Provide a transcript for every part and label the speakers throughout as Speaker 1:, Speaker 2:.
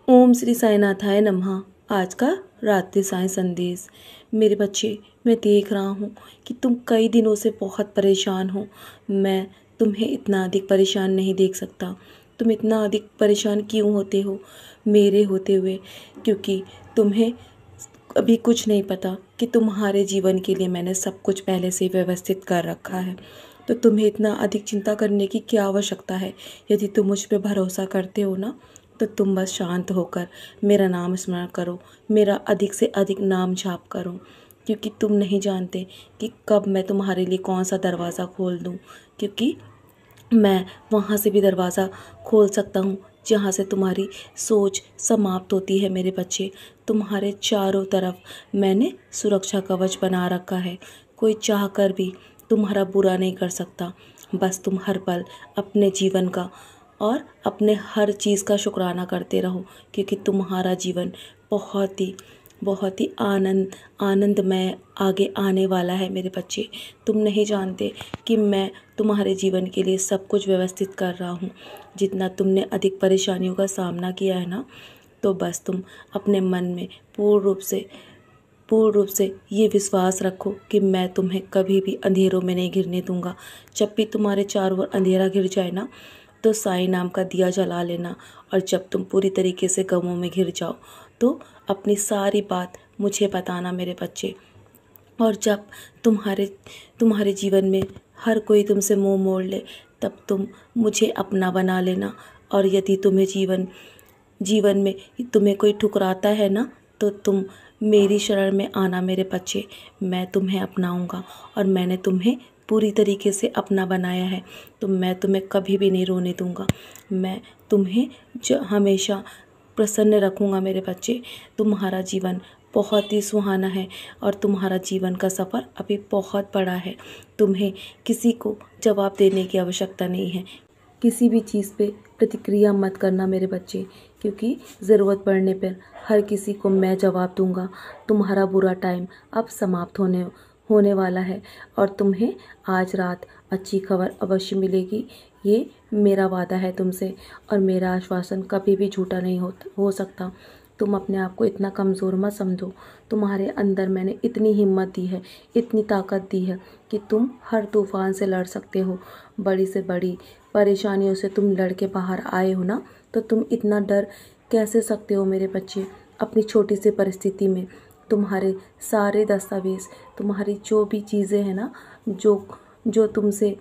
Speaker 1: ओम श्री साईनाथाय नमः। आज का रात्रि साईं संदेश। मेरे बच्चे, मैं देख रहा हूँ कि तुम कई दिनों से बहुत परेशान हो। मैं तुम्हें इतना अधिक परेशान नहीं देख सकता। तुम इतना अधिक परेशान क्यों होते हो मेरे होते हुए? क्योंकि तुम्हें अभी कुछ नहीं पता कि तुम्हारे जीवन के लिए मैंने सब कुछ पहले से ही व्यवस्थित कर रखा है। तो तुम्हें इतना अधिक चिंता करने की क्या आवश्यकता है? यदि तुम मुझ पर भरोसा करते हो ना, तो तुम बस शांत होकर मेरा नाम स्मरण करो, मेरा अधिक से अधिक नाम जाप करो। क्योंकि तुम नहीं जानते कि कब मैं तुम्हारे लिए कौन सा दरवाज़ा खोल दूँ। क्योंकि मैं वहाँ से भी दरवाज़ा खोल सकता हूँ जहाँ से तुम्हारी सोच समाप्त होती है। मेरे बच्चे, तुम्हारे चारों तरफ मैंने सुरक्षा कवच बना रखा है। कोई चाह कर भी तुम्हारा बुरा नहीं कर सकता। बस तुम हर पल अपने जीवन का और अपने हर चीज़ का शुक्राना करते रहो, क्योंकि तुम्हारा जीवन बहुत ही आनंदमय आगे आने वाला है। मेरे बच्चे, तुम नहीं जानते कि मैं तुम्हारे जीवन के लिए सब कुछ व्यवस्थित कर रहा हूँ। जितना तुमने अधिक परेशानियों का सामना किया है ना, तो बस तुम अपने मन में पूर्ण रूप से ये विश्वास रखो कि मैं तुम्हें कभी भी अंधेरों में नहीं गिरने दूंगा। जब भी तुम्हारे चारों ओर अंधेरा घिर जाए ना, तो साईं नाम का दिया जला लेना। और जब तुम पूरी तरीके से गमों में घिर जाओ, तो अपनी सारी बात मुझे बताना मेरे बच्चे। और जब तुम्हारे जीवन में हर कोई तुमसे मुंह मोड़ ले, तब तुम मुझे अपना बना लेना। और यदि जीवन में तुम्हें कोई ठुकराता है ना, तो तुम मेरी शरण में आना मेरे बच्चे। मैं तुम्हें अपनाऊंगा और मैंने तुम्हें पूरी तरीके से अपना बनाया है। तो मैं तुम्हें कभी भी नहीं रोने दूंगा। मैं तुम्हें हमेशा प्रसन्न रखूंगा मेरे बच्चे। तुम्हारा जीवन बहुत ही सुहाना है और तुम्हारा जीवन का सफ़र अभी बहुत बड़ा है। तुम्हें किसी को जवाब देने की आवश्यकता नहीं है। किसी भी चीज़ पे प्रतिक्रिया मत करना मेरे बच्चे, क्योंकि ज़रूरत पड़ने पर हर किसी को मैं जवाब दूंगा। तुम्हारा बुरा टाइम अब समाप्त होने वाला है और तुम्हें आज रात अच्छी खबर अवश्य मिलेगी। ये मेरा वादा है तुमसे, और मेरा आश्वासन कभी भी झूठा नहीं हो सकता। तुम अपने आप को इतना कमज़ोर मत समझो। तुम्हारे अंदर मैंने इतनी हिम्मत दी है, इतनी ताकत दी है कि तुम हर तूफान से लड़ सकते हो। बड़ी से बड़ी परेशानियों से तुम लड़ के बाहर आए हो ना, तो तुम इतना डर कैसे सकते हो मेरे बच्चे? अपनी छोटी सी परिस्थिति में तुम्हारे सारे दस्तावेज़, तुम्हारी जो भी चीज़ें हैं ना, जो जो तुमसे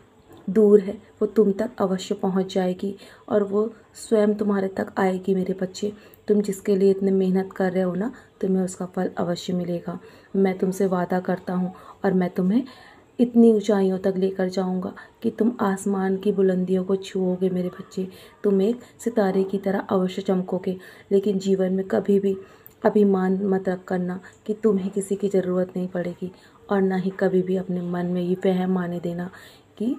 Speaker 1: दूर है, वो तुम तक अवश्य पहुंच जाएगी और वो स्वयं तुम्हारे तक आएगी मेरे बच्चे। तुम जिसके लिए इतने मेहनत कर रहे हो ना, तुम्हें उसका फल अवश्य मिलेगा। मैं तुमसे वादा करता हूँ और मैं तुम्हें इतनी ऊंचाइयों तक लेकर जाऊंगा कि तुम आसमान की बुलंदियों को छुओगे मेरे बच्चे। तुम एक सितारे की तरह अवश्य चमकोगे। लेकिन जीवन में कभी भी अभिमान मत रख करना कि तुम्हें किसी की ज़रूरत नहीं पड़ेगी, और ना ही कभी भी अपने मन में ये वहम आने देना कि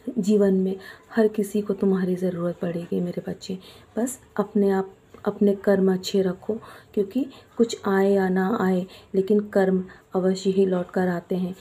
Speaker 1: जीवन में हर किसी को तुम्हारी ज़रूरत पड़ेगी मेरे बच्चे। बस अपने कर्म अच्छे रखो, क्योंकि कुछ आए या ना आए, लेकिन कर्म अवश्य ही लौट कर आते हैं।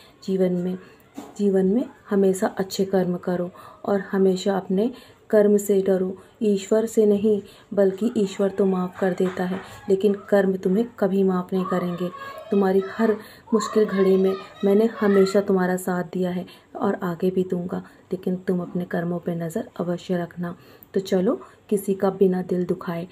Speaker 1: जीवन में हमेशा अच्छे कर्म करो और हमेशा अपने कर्म से डरो। ईश्वर से नहीं, बल्कि ईश्वर तो माफ़ कर देता है, लेकिन कर्म तुम्हें कभी माफ़ नहीं करेंगे। तुम्हारी हर मुश्किल घड़ी में मैंने हमेशा तुम्हारा साथ दिया है और आगे भी दूंगा, लेकिन तुम अपने कर्मों पे नज़र अवश्य रखना। तो चलो, किसी का बिना दिल दुखाए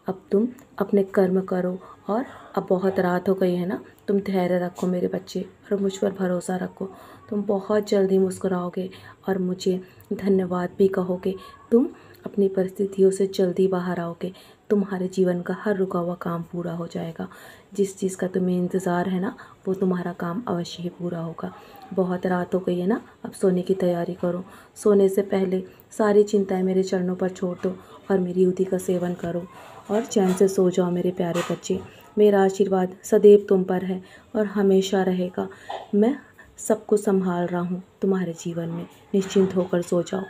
Speaker 1: अब तुम अपने कर्म करो। और अब बहुत रात हो गई है ना, तुम धैर्य रखो मेरे बच्चे और मुझ पर भरोसा रखो। तुम बहुत जल्दी मुस्कुराओगे और मुझे धन्यवाद भी कहोगे। तुम अपनी परिस्थितियों से जल्दी बाहर आओगे। तुम्हारे जीवन का हर रुका हुआ काम पूरा हो जाएगा। जिस चीज़ का तुम्हें इंतज़ार है ना, वो तुम्हारा काम अवश्य ही पूरा होगा। बहुत रात हो गई है ना, अब सोने की तैयारी करो। सोने से पहले सारी चिंताएं मेरे चरणों पर छोड़ दो और मेरी युति का सेवन करो और चैन से सो जाओ मेरे प्यारे बच्चे। मेरा आशीर्वाद सदैव तुम पर है और हमेशा रहेगा। मैं सब कुछ संभाल रहा हूँ तुम्हारे जीवन में। निश्चिंत होकर सो जाओ।